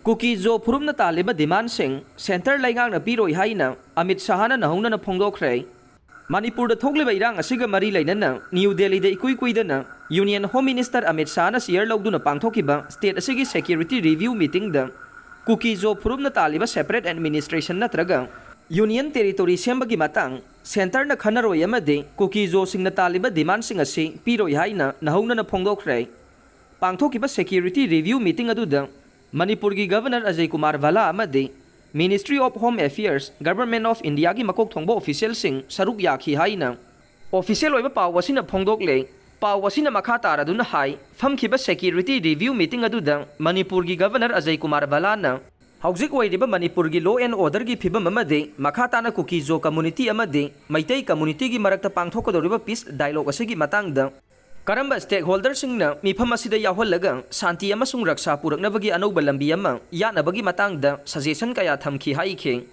Kuki zo Furupna Talliba demand sing Center Leingakna Piroi Haina Amit Shahna Nouhounana Fongdokhre Manipur the Thogliba Irang Asiga Mari Lainana New Delhi de Kuidana Union Home Minister Amit Shahna Sierra Logduna Pangthokiba State Asigi Security Review Meeting the Kuki zo Furupna Talliba Separate Administration Natraga Union Territory Sembagi Matang Center na Khanaro Yamade Kuki zo Sing na Talliba demand sing asi Piroi Haina Nouhounana Fongdokhre Pangthokiba Security Review Meeting aduda Manipur ki Governor Ajay Kumar Vala amadi Ministry of Home Affairs Government of India ki makok thongbo official sing saruk yakhi haina official oiba paw wasina phongdokle paw wasina makha taraduna hai famkhiba security review meeting aduda Manipur ki Governor Ajay Kumar Vala na haujik oiriba Manipur ki law and order ki phibam amadi makha tana Kuki zo community amadi maitai community ki marakta pangthokodoriba peace dialogue asigi matangda Karamba stakeholder singna mifam asida yaholaga santi amasung raksa puraknabagi anouba lambi ama yanabagi matangda suggestion kaya thamki haikhe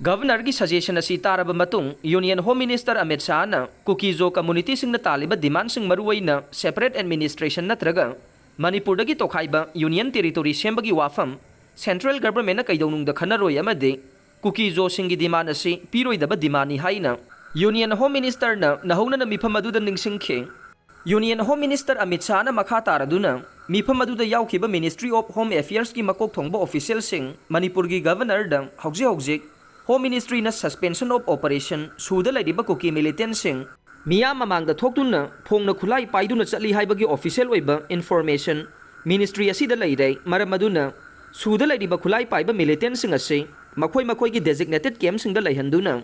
Governor ki suggestion asi taraba matung Union Home Minister Amit Shahna Kuki zo community singna taliba demand sing maruwaina separate administration natraga Manipur dagi tokhaiba Union Territory sembagi wafam Central Government na kaidonungda khanaroi amade Kuki zo singi demand asi piroi daba dimani haina Union Home Minister na Nouhounana mifam aduda ningsingkhe Union Home Minister Amit Shahna makha taraduna mifam aduda yaukiba Ministry of Home Affairs ki makok thongba official sing Manipur ki Governor dang hauji Home Ministry na suspension of operation suda laidiba Kuki militant sing miya mamangda thoktuna phongna khulai paiduna chatli haibagi official oiba information Ministry asida laidai maram aduna suda laidiba khulai paiba militant sing ase makhoi ki designated camp sing da laihanduna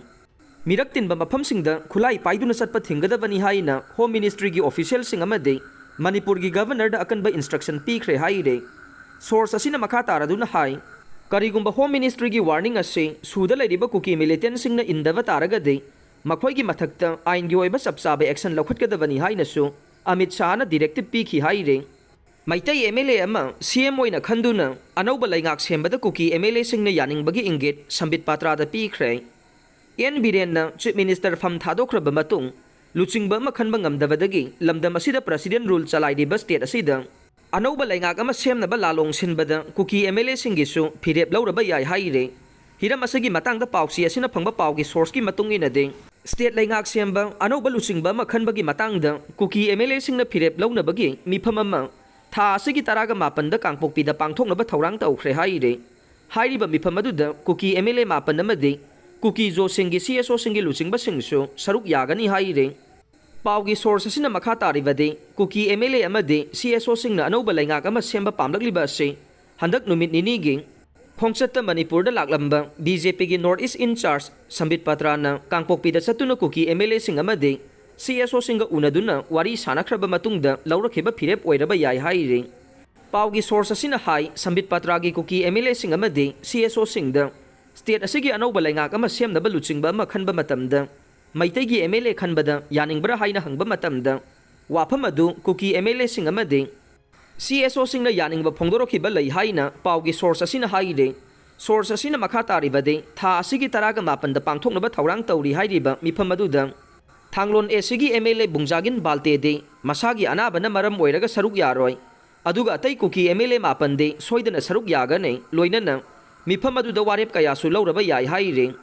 Mirak tinba mafam singda khulai paiduna satpa thingadabani haina Home Ministry ki official sing amade Manipur ki Governor da akanba instruction pikre haire source asina makha taraduna hai karigumba Home Ministry ki warning ase suda laidiba Kuki militant singna indava taragade makhoi ki mathakta ain gi oiba sabsabe action lokhatkadabani haina su Amit Shahna directive pikhi haire Maitai MLA ama CM oina khanduna anauba laingak sembada Kuki MLA singna yaningbagi ingit sambit patra da pikre Yan Birenna Chief Minister Fam Thadokhraba matung luchingba ma khanba ngamdabadagi lamdam asida President rule chalaidi state asida anauba laingak ama semnaba lalong sinbada Kuki MLA singisu phirep lauraba yai haire hiram asagi matangda pausi asina phangba paugi source ki matung inade state laingak semba anauba luchingba ma khanbagi matangda Kuki MLA singna phirep launabagi mifam ama tha asigi taraga mapanda kangpokpi da pangthoknaba thaurang taukhre haire hairiba mifam aduda Kuki MLA mapan amadi Kuki zo singi CSO singi luchingba singsu saruk yagani haire paugi source asina makha taribade Kuki MLA amade CSO singna anouba laingak ama semba pamlagliba ase handak numit nini gi phongchatta Manipur da laklamba BJP gi North East in charge Sambit Patrana kangpokpi da chatuna Kuki MLA sing amade CSO singa unaduna wari sanakraba matungda laurakhiba phirep oiraba yai haire paugi source asina hai Sambit Patra gi Kuki MLA sing amade CSO singda State asigi anouba laingak ama semnaba luchingba ama khanba matamda maitai gi MLA khanbada yaningbra haina hangba matamda wafam adu Kuki MLA sing amade CSO singna yaningba phongdorokhiba lai haina paugi source asina haire source asina makha taribade tha asigi taraga mapanda pangthoknaba thaurang tauri hairiba mifam aduda thanglon asigi MLA bungjagin balte de masagi anabana maram oiraga saruk yaroi aduga atai Kuki MLA mapande soidana saruk yagane loinana mifam aduda warep kaya su lauraba yai haire